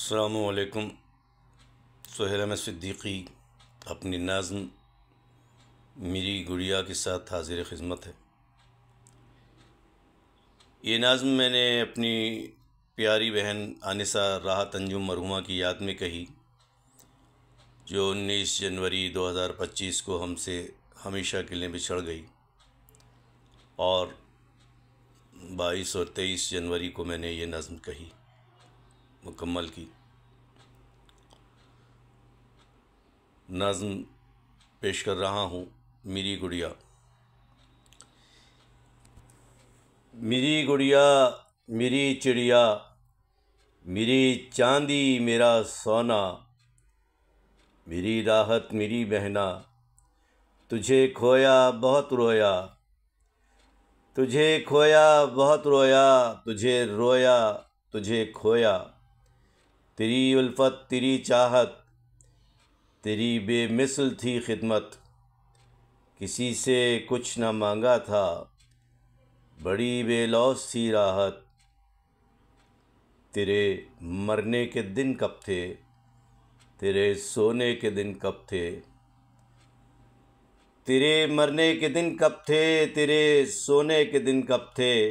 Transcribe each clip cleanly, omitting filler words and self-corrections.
अस्सलामुअलैकुम। सुहेल अहमद सिद्दीकी अपनी नाज़्म मेरी गुड़िया के साथ हाजिर खिदमत है। ये नाज़्म मैंने अपनी प्यारी बहन आनिसा राहत अंजुम मरहुमा की याद में कही, जो 19 जनवरी 2025 को हमसे हमेशा के लिए बिछड़ गई, और 22 और 23 जनवरी को मैंने ये नज़्म कही, मुकम्मल की। नज़्म पेश कर रहा हूँ। मेरी गुड़िया। मेरी गुड़िया मेरी चिड़िया, मेरी चांदी मेरा सोना, मेरी राहत मेरी बहना, तुझे खोया बहुत रोया, तुझे खोया बहुत रोया, तुझे रोया तुझे खोया, तेरी उल्फत तेरी चाहत, तेरी बेमिसल थी खिदमत, किसी से कुछ न मांगा था, बड़ी बेलौस थी राहत। तेरे मरने के दिन कब थे, तेरे सोने के दिन कब थे, तेरे मरने के दिन कब थे, तेरे सोने के दिन कब थे,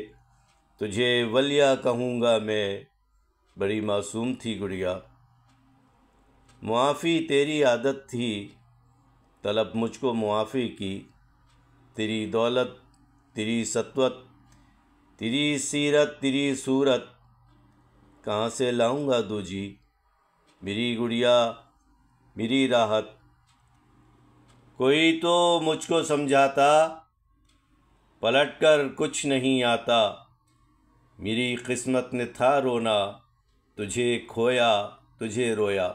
तुझे वलिया कहूँगा मैं, बड़ी मासूम थी गुड़िया। मुआफ़ी तेरी आदत थी, तलब मुझको मुआफ़ी की, तेरी दौलत तेरी सत्वत, तेरी सीरत तेरी सूरत, कहाँ से लाऊंगा दूजी। मेरी गुड़िया मेरी राहत, कोई तो मुझको समझाता, पलट कर कुछ नहीं आता, मेरी किस्मत ने था रोना, तुझे खोया तुझे रोया।